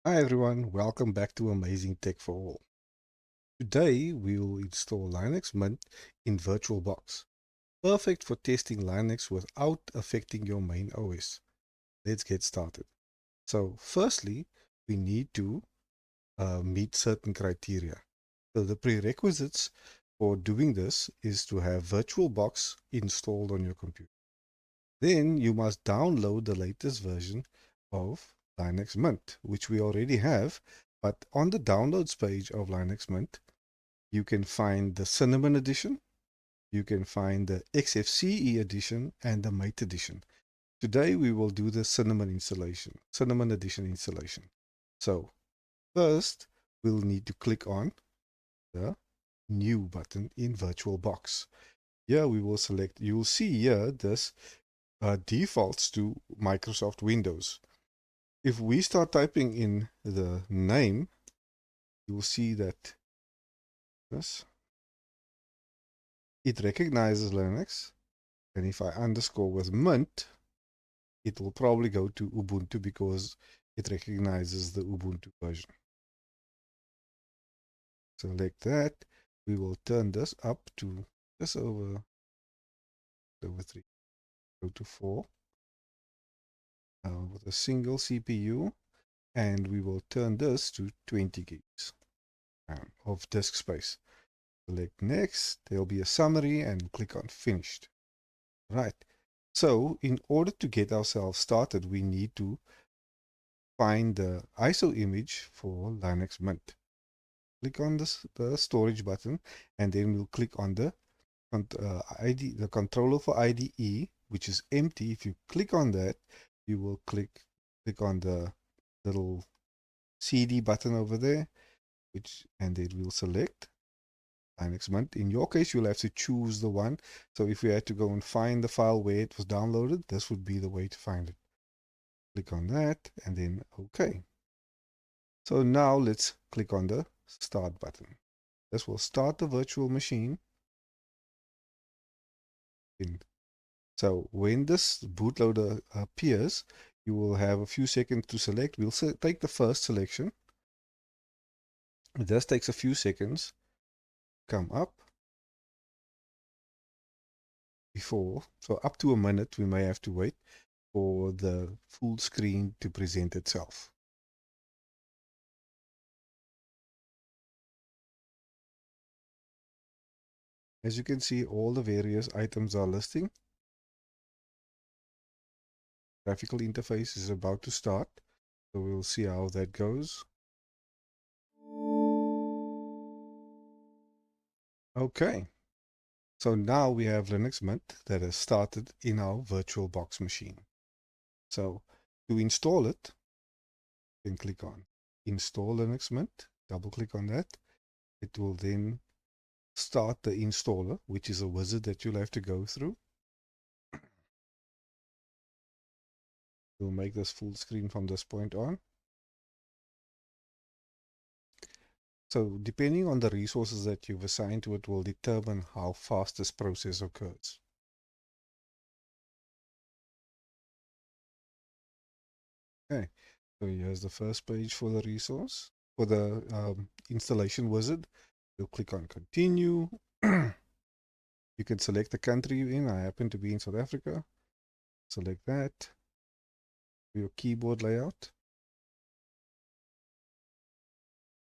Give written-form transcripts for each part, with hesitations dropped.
Hi everyone, welcome back to Amazing Tech for All. Today we will install Linux Mint in VirtualBox. Perfect for testing Linux without affecting your main OS. Let's get started. So firstly, we need to meet certain criteria. So the prerequisites for doing this is to have VirtualBox installed on your computer. Then you must download the latest version of Linux Mint, which we already have. But on the downloads page of Linux Mint, you can find the Cinnamon edition, you can find the XFCE edition, and the Mate edition. Today we will do the Cinnamon edition installation. So first, we'll need to click on the New button in VirtualBox. Here we will select, you will see here this defaults to Microsoft Windows. If we start typing in the name, you will see that it recognizes Linux. And if I underscore with Mint, it will probably go to Ubuntu because it recognizes the Ubuntu version. Select that. We will turn this up to just over 3. Go to 4 with a single CPU. And we will turn this to 20 gigs of disk space. Select next, there'll be a summary and click on finished. Right. So in order to get ourselves started, we need to find the ISO image for Linux Mint. Click on the storage button and then we'll click on the controller for IDE, which is empty. If you click on that, you will click on the little CD button over there, and then we'll select Linux Mint. In your case, you'll have to choose the one. So if we had to go and find the file where it was downloaded, this would be the way to find it. Click on that and then OK. So now let's click on the Start button. This will start the virtual machine. So when this bootloader appears, you will have a few seconds to select. We'll take the first selection. This takes a few seconds. Come up. So up to a minute, we may have to wait for the full screen to present itself. As you can see, all the various items are listing. Graphical interface is about to start, so we'll see how that goes. Okay, so now we have Linux Mint that has started in our VirtualBox machine. So to install it, you can click on Install Linux Mint, double click on that. It will then start the installer, which is a wizard that you'll have to go through. We'll make this full screen from this point on. So depending on the resources that you've assigned to it will determine how fast this process occurs. Okay, so here's the first page for the resource. For the installation wizard, you'll click on Continue. You can select the country you're in. I happen to be in South Africa. Select that. Your keyboard layout.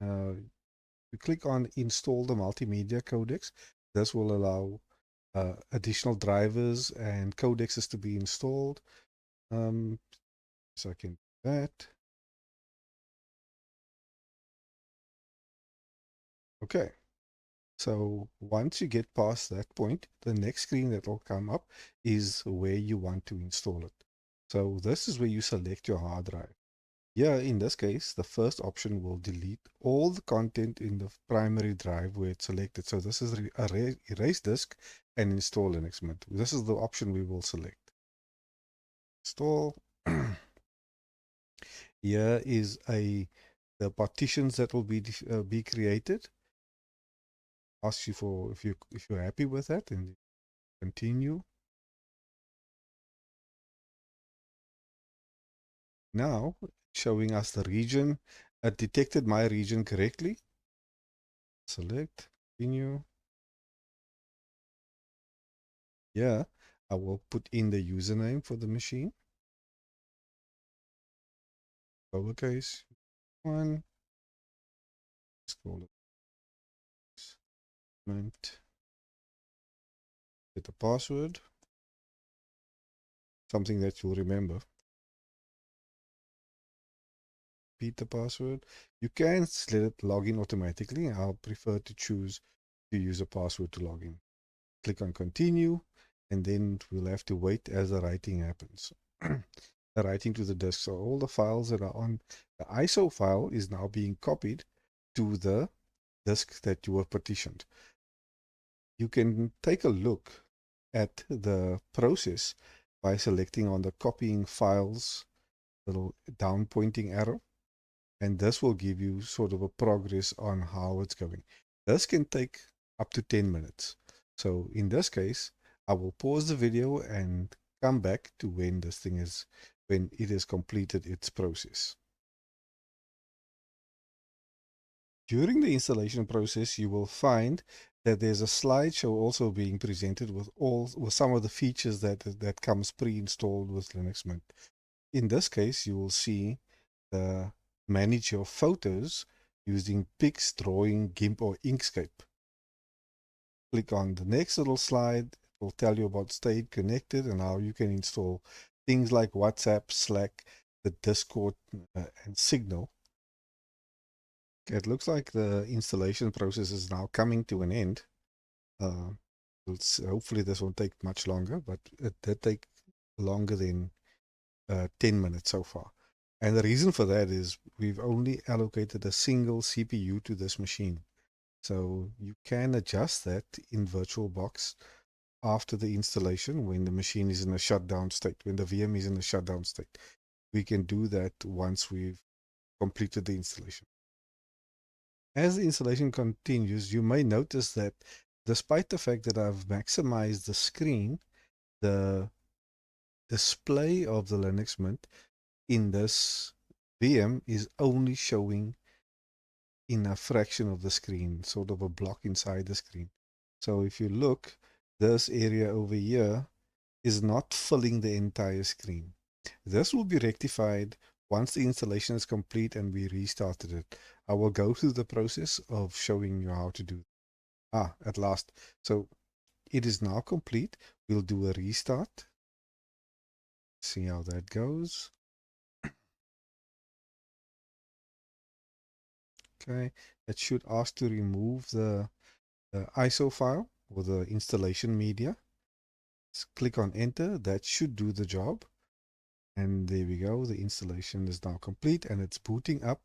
You click on Install the multimedia codecs. This will allow additional drivers and codecs to be installed. So I can do that. Okay. So once you get past that point, the next screen that will come up is where you want to install it. So this is where you select your hard drive. Here, in this case, the first option will delete all the content in the primary drive where it's selected. So this is erase disk and install Linux Mint. This is the option we will select. Install. Here is the partitions that will be created. Ask you for if you're happy with that, and continue. Now showing us the region It detected my region correctly. Select, continue. Yeah, I will put in the username for the machine. Lowercase 1. Let's call it mint. Get a password, something that you'll remember. Repeat the password. You can let it log in automatically. I'll prefer to choose to use a password to log in. Click on continue, and then we'll have to wait as the writing happens. The writing to the disk. So all the files that are on the ISO file is now being copied to the disk that you have partitioned. You can take a look at the process by selecting on the copying files little down pointing arrow, and this will give you sort of a progress on how it's going. This can take up to 10 minutes. So in this case, I will pause the video and come back to when when it has completed its process. During the installation process, you will find that there's a slideshow also being presented with some of the features that comes pre-installed with Linux Mint. In this case, you will see the manage your photos using Pix, Drawing, GIMP, or Inkscape. Click on the next little slide. It will tell you about Stay Connected and how you can install things like WhatsApp, Slack, the Discord, and Signal. It looks like the installation process is now coming to an end. Uh, hopefully this won't take much longer, but it did take longer than 10 minutes so far. And the reason for that is we've only allocated a single CPU to this machine. So you can adjust that in VirtualBox after the installation when the machine is in a shutdown state, when the VM is in a shutdown state. We can do that once we've completed the installation. As the installation continues, you may notice that despite the fact that I've maximized the screen, the display of the Linux Mint in this VM is only showing in a fraction of the screen, sort of a block inside the screen. So if you look, this area over here is not filling the entire screen. This will be rectified once the installation is complete and we restarted it. I will go through the process of showing you how to do. At last. So it is now complete. We'll do a restart. See how that goes. Okay, it should ask to remove the ISO file or the installation media. Just click on enter. That should do the job. And there we go. The installation is now complete and it's booting up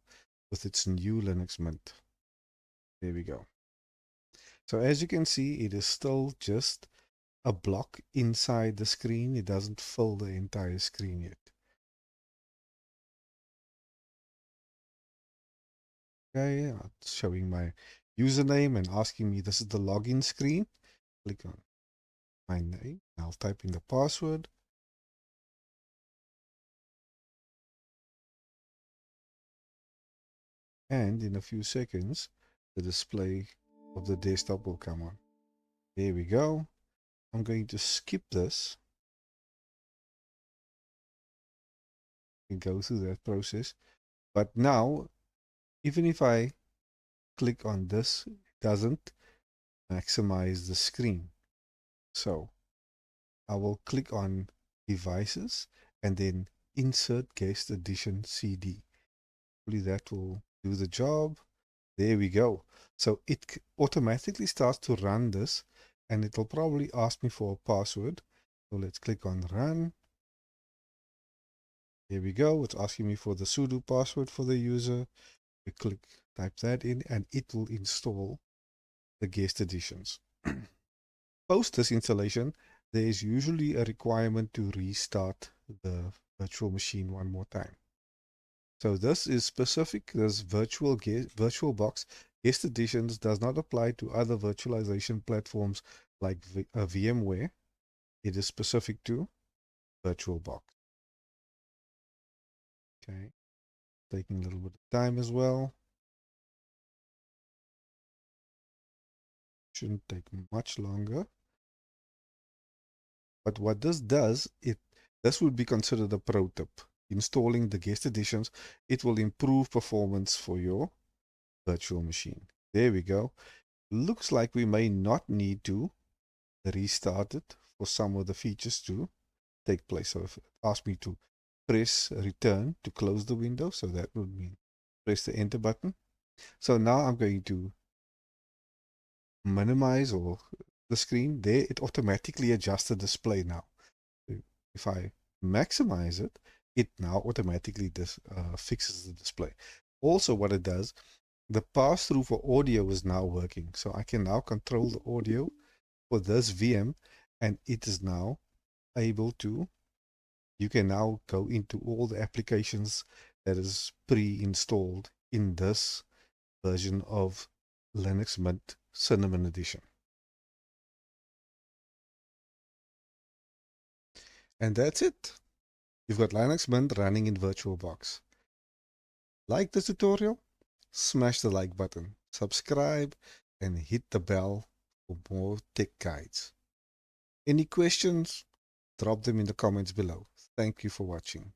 with its new Linux Mint. There we go. So as you can see, it is still just a block inside the screen. It doesn't fill the entire screen yet. Okay, it's showing my username and asking me this is the login screen. Click on my name. I'll type in the password. And in a few seconds, the display of the desktop will come on. There we go. I'm going to skip this and go through that process. But now, even if I click on this, it doesn't maximize the screen. So I will click on devices and then insert guest edition CD. Hopefully that will do the job. There we go. So it automatically starts to run this and it'll probably ask me for a password. So let's click on run. There we go. It's asking me for the sudo password for the user. We type that in and it will install the guest editions. Post this installation, there is usually a requirement to restart the virtual machine one more time. So this is specific. This VirtualBox guest editions does not apply to other virtualization platforms like VMware. It is specific to VirtualBox. Okay. taking a little bit of time as well. Shouldn't take much longer. But what this does, this would be considered a pro tip. Installing the guest editions, it will improve performance for your virtual machine. There we go. Looks like we may not need to restart it for some of the features to take place. So if it asks me to press return to close the window, so that would mean press the enter button. So now I'm going to minimize or the screen there. It automatically adjusts the display now. If I maximize it, it now automatically fixes the display. Also what it does, the pass-through for audio is now working. So I can now control the audio for this VM, and it is now able to, you can now go into all the applications that is pre-installed in this version of Linux Mint Cinnamon Edition. And that's it. You've got Linux Mint running in VirtualBox. Like this tutorial? Smash the like button, subscribe, and hit the bell for more tech guides. Any questions? Drop them in the comments below. Thank you for watching.